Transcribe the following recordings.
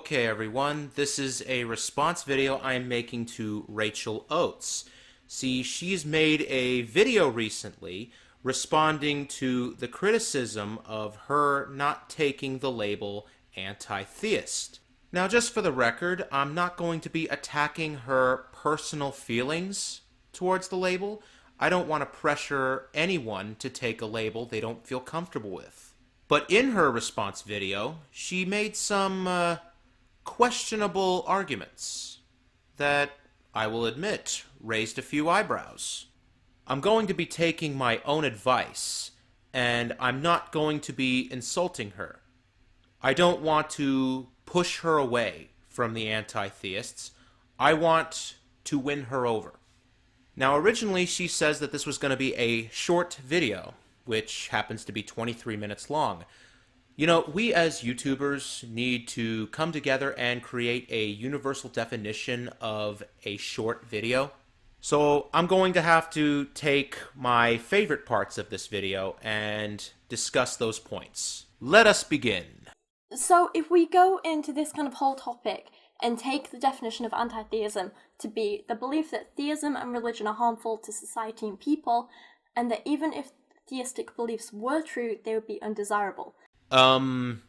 Okay everyone, this is a response video I am making to Rachel Oates. See, she's made a video recently responding to the criticism of her not taking the label anti-theist. Now, just for the record, I'm not going to be attacking her personal feelings towards the label. I don't want to pressure anyone to take a label they don't feel comfortable with. But in her response video, she made some questionable arguments that, I will admit, raised a few eyebrows. I'm going to be taking my own advice, and I'm not going to be insulting her. I don't want to push her away from the anti-theists. I want to win her over. Now, originally she says that this was going to be a short video, which happens to be 23 minutes long. You know, we as YouTubers need to come together and create a universal definition of a short video. So I'm going to have to take my favorite parts of this video and discuss those points. Let us begin. So if we go into this kind of whole topic and take the definition of anti-theism to be the belief that theism and religion are harmful to society and people, and that even if theistic beliefs were true, they would be undesirable.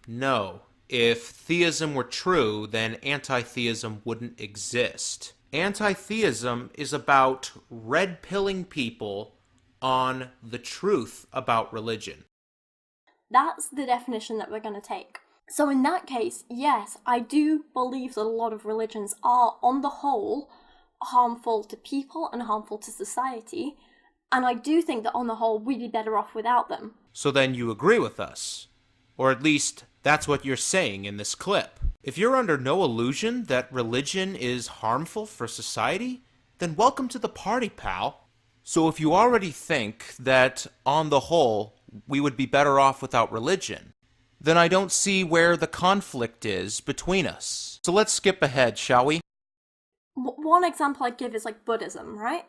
No. If theism were true, then anti-theism wouldn't exist. Anti-theism is about red-pilling people on the truth about religion. That's the definition that we're going to take. So in that case, yes, I do believe that a lot of religions are, on the whole, harmful to people and harmful to society, and I do think that on the whole, we'd be better off without them. So then you agree with us. Or at least, that's what you're saying in this clip. If you're under no illusion that religion is harmful for society, then welcome to the party, pal. So if you already think that, on the whole, we would be better off without religion, then I don't see where the conflict is between us. So let's skip ahead, shall we? One example I'd give is like Buddhism, right?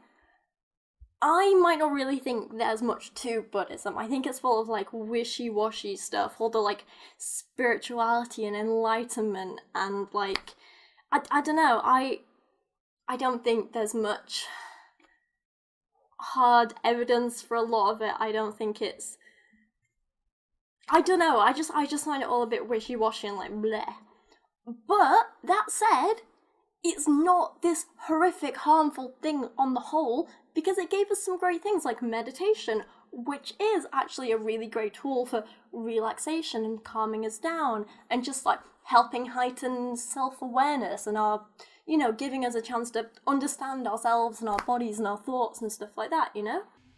I might not really think there's much to Buddhism. I think it's full of like wishy-washy stuff, all the like spirituality and enlightenment and like I don't know, I don't think there's much hard evidence for a lot of it. I don't think it's I don't know, I just find it all a bit wishy-washy and like bleh. But that said, it's not this horrific, harmful thing on the whole, because it gave us some great things like meditation, which is actually a really great tool for relaxation and calming us down, and just like helping heighten self-awareness and our, giving us a chance to understand ourselves and our bodies and our thoughts and stuff like that,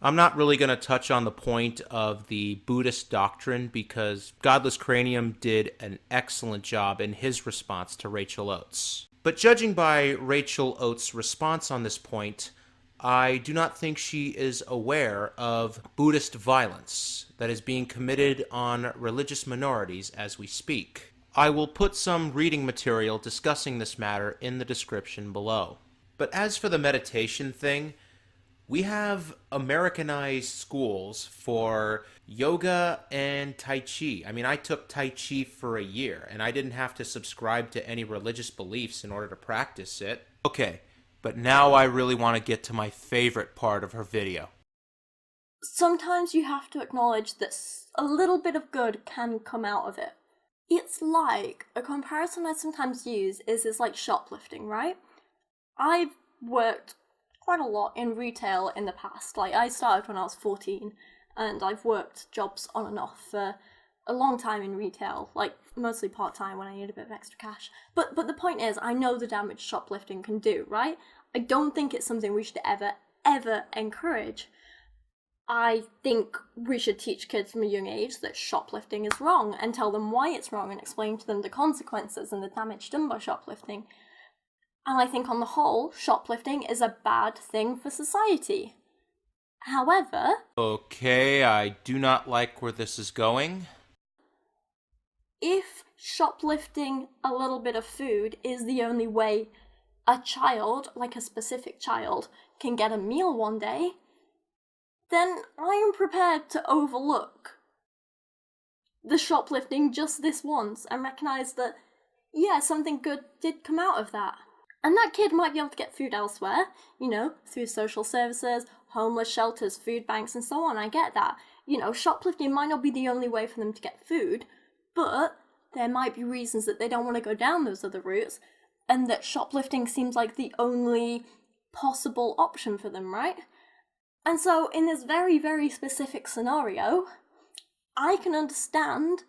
I'm not really going to touch on the point of the Buddhist doctrine because Godless Cranium did an excellent job in his response to Rachel Oates. But judging by Rachel Oates' response on this point, I do not think she is aware of Buddhist violence that is being committed on religious minorities as we speak. I will put some reading material discussing this matter in the description below. But as for the meditation thing, we have Americanized schools for yoga and Tai Chi. I mean, I took Tai Chi for a year, and I didn't have to subscribe to any religious beliefs in order to practice it. Okay, but now I really want to get to my favorite part of her video. Sometimes you have to acknowledge that a little bit of good can come out of it. It's like, a comparison I sometimes use is like shoplifting, right? I've worked quite a lot in retail in the past. Like, I started when I was 14, and I've worked jobs on and off for a long time in retail, like mostly part-time when I need a bit of extra cash. But the point is, I know the damage shoplifting can do, right? I don't think it's something we should ever encourage. I think we should teach kids from a young age that shoplifting is wrong and tell them why it's wrong and explain to them the consequences and the damage done by shoplifting. And I think on the whole, shoplifting is a bad thing for society. However... Okay, I do not like where this is going. If shoplifting a little bit of food is the only way a child, like a specific child, can get a meal one day, then I am prepared to overlook the shoplifting just this once and recognise that yeah, something good did come out of that. And that kid might be able to get food elsewhere, through social services, homeless shelters, food banks, and so on. I get that. Shoplifting might not be the only way for them to get food, but there might be reasons that they don't want to go down those other routes, and that shoplifting seems like the only possible option for them, right? And so, in this very, very specific scenario, I can understand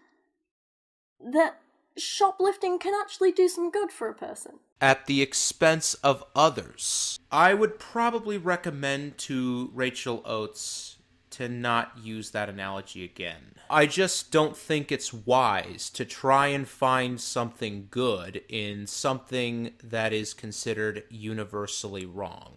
that shoplifting can actually do some good for a person. At the expense of others. I would probably recommend to Rachel Oates to not use that analogy again. I just don't think it's wise to try and find something good in something that is considered universally wrong.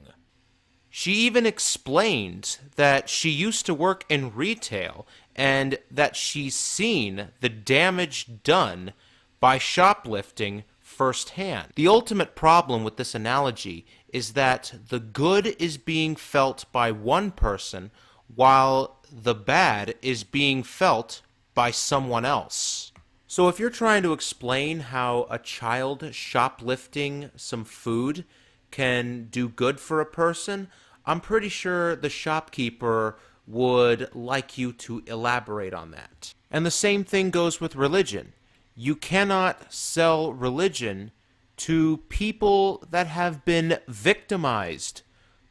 She even explained that she used to work in retail and that she's seen the damage done by shoplifting firsthand. The ultimate problem with this analogy is that the good is being felt by one person while the bad is being felt by someone else. So if you're trying to explain how a child shoplifting some food can do good for a person, I'm pretty sure the shopkeeper would like you to elaborate on that. And the same thing goes with religion. You cannot sell religion to people that have been victimized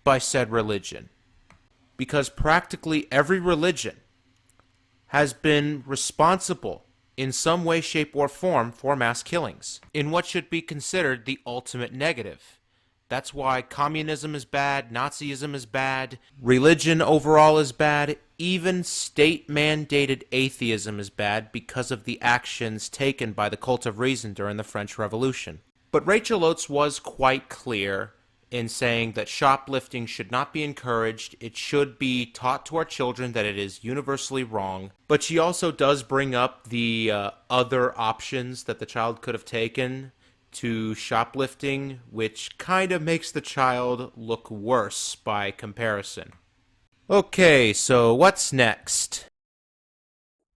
by said religion, because practically every religion has been responsible in some way, shape, or form for mass killings in what should be considered the ultimate negative. That's why communism is bad, Nazism is bad, religion overall is bad, even state-mandated atheism is bad because of the actions taken by the cult of reason during the French Revolution. But Rachel Oates was quite clear in saying that shoplifting should not be encouraged. It should be taught to our children that it is universally wrong. But she also does bring up the other options that the child could have taken to shoplifting, which kind of makes the child look worse by comparison. Okay, so what's next?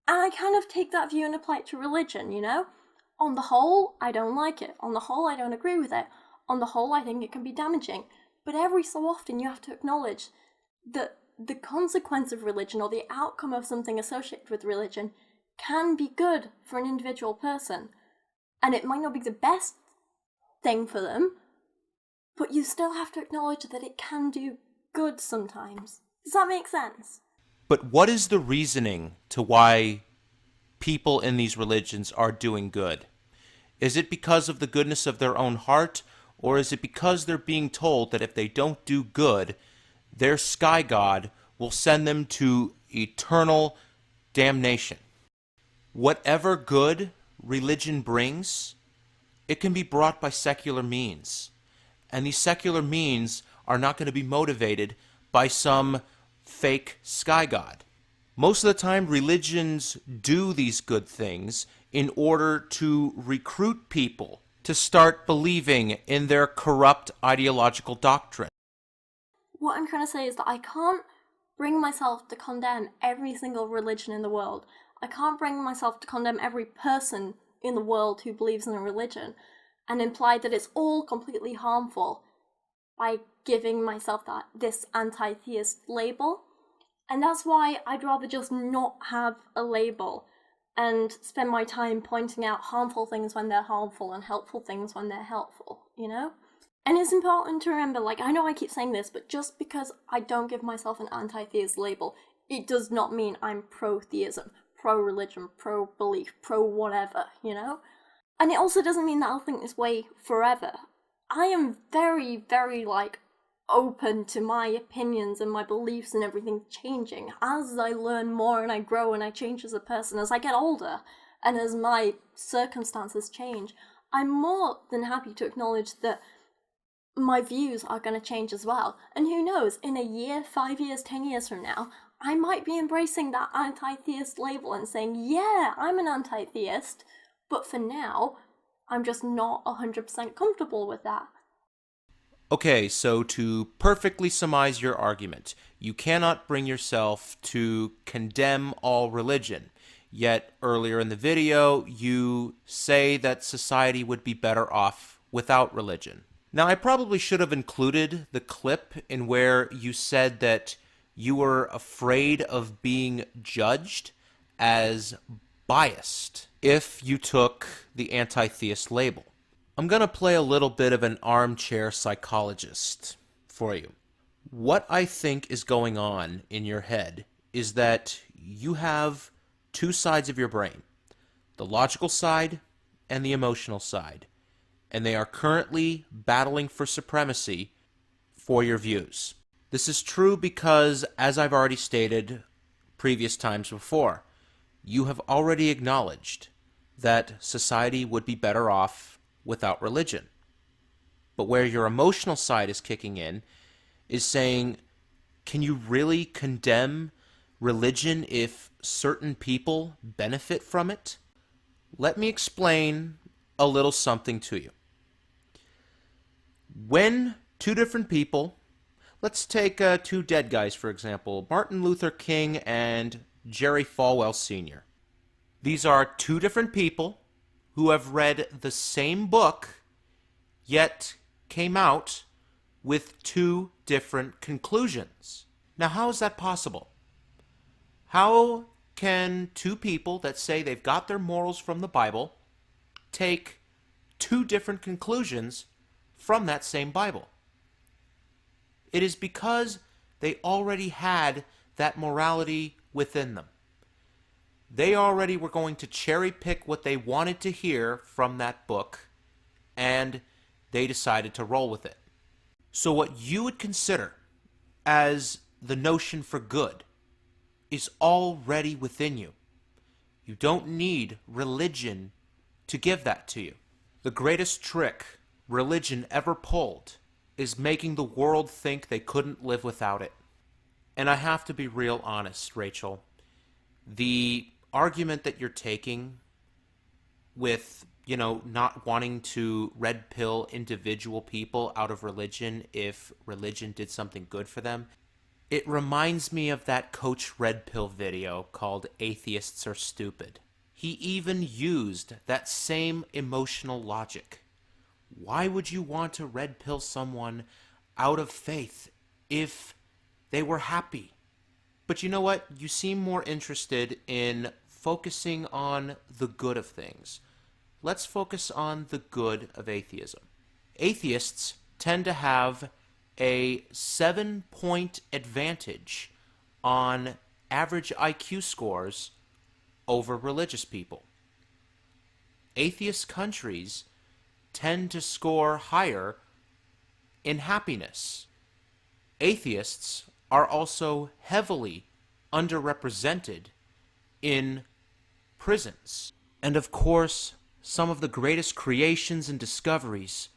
And I kind of take that view and apply it to religion, On the whole, I don't like it. On the whole, I don't agree with it. On the whole, I think it can be damaging. But every so often, you have to acknowledge that the consequence of religion or the outcome of something associated with religion can be good for an individual person. And it might not be the best thing for them, but you still have to acknowledge that it can do good sometimes. Does that make sense? But what is the reasoning to why people in these religions are doing good? Is it because of the goodness of their own heart, or is it because they're being told that if they don't do good, their sky god will send them to eternal damnation? Whatever good religion brings, it can be brought by secular means. And these secular means are not going to be motivated by some fake sky god. Most of the time, religions do these good things in order to recruit people to start believing in their corrupt ideological doctrine. What I'm trying to say is that I can't bring myself to condemn every single religion in the world. I can't bring myself to condemn every person in the world who believes in a religion and imply that it's all completely harmful by giving myself this anti-theist label. And that's why I'd rather just not have a label and spend my time pointing out harmful things when they're harmful and helpful things when they're helpful, And it's important to remember, I know I keep saying this, but just because I don't give myself an anti-theist label, it does not mean I'm pro-theism, pro-religion, pro-belief, pro-whatever, And it also doesn't mean that I'll think this way forever. I am very, very, open to my opinions and my beliefs and everything changing as I learn more and I grow and I change as a person as I get older and as my circumstances change. I'm more than happy to acknowledge that my views are going to change as well. And who knows, in a year, 5 years, 10 years from now, I might be embracing that anti-theist label and saying, yeah, I'm an anti-theist, but for now, I'm just not 100% comfortable with that. Okay, so to perfectly surmise your argument, you cannot bring yourself to condemn all religion. yet earlier in the video you say that society would be better off without religion. Now, I probably should have included the clip in where you said that you were afraid of being judged as biased if you took the anti-theist label. I'm going to play a little bit of an armchair psychologist for you. What I think is going on in your head is that you have two sides of your brain, the logical side and the emotional side, and they are currently battling for supremacy for your views. This is true because, as I've already stated previous times before, you have already acknowledged that society would be better off without religion. But where your emotional side is kicking in is saying, can you really condemn religion if certain people benefit from it? Let me explain a little something to you. When two different people, let's take two dead guys, for example, Martin Luther King and Jerry Falwell Sr. These are two different people who have read the same book, yet came out with two different conclusions. Now, how is that possible? How can two people that say they've got their morals from the Bible take two different conclusions from that same Bible? It is because they already had that morality within them. They already were going to cherry pick what they wanted to hear from that book, and they decided to roll with it. So what you would consider as the notion for good is already within you. You don't need religion to give that to you. The greatest trick religion ever pulled is making the world think they couldn't live without it. And I have to be real honest, Rachel. The argument that you're taking with, not wanting to red pill individual people out of religion if religion did something good for them, it reminds me of that Coach Red Pill video called Atheists Are Stupid. He even used that same emotional logic. Why would you want to red pill someone out of faith if they were happy? But you know what? You seem more interested in focusing on the good of things. Let's focus on the good of atheism. Atheists tend to have a 7-point advantage on average IQ scores over religious people. Atheist countries tend to score higher in happiness. Atheists are also heavily underrepresented in prisons. And of course, some of the greatest creations and discoveries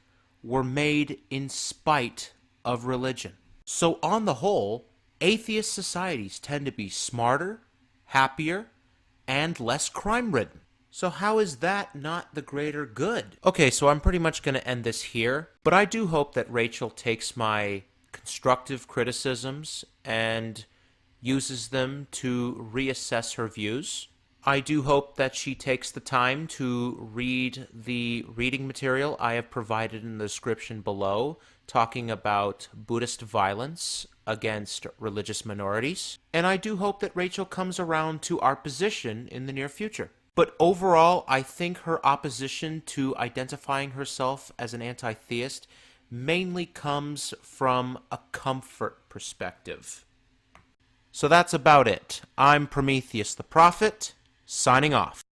were made in spite of religion. So on the whole, atheist societies tend to be smarter, happier, and less crime-ridden. So how is that not the greater good? Okay, so I'm pretty much going to end this here, but I do hope that Rachel takes my constructive criticisms and uses them to reassess her views. I do hope that she takes the time to read the reading material I have provided in the description below, talking about Buddhist violence against religious minorities. And I do hope that Rachel comes around to our position in the near future. But overall, I think her opposition to identifying herself as an anti-theist mainly comes from a comfort perspective. So that's about it. I'm Prometheus the Prophet, signing off.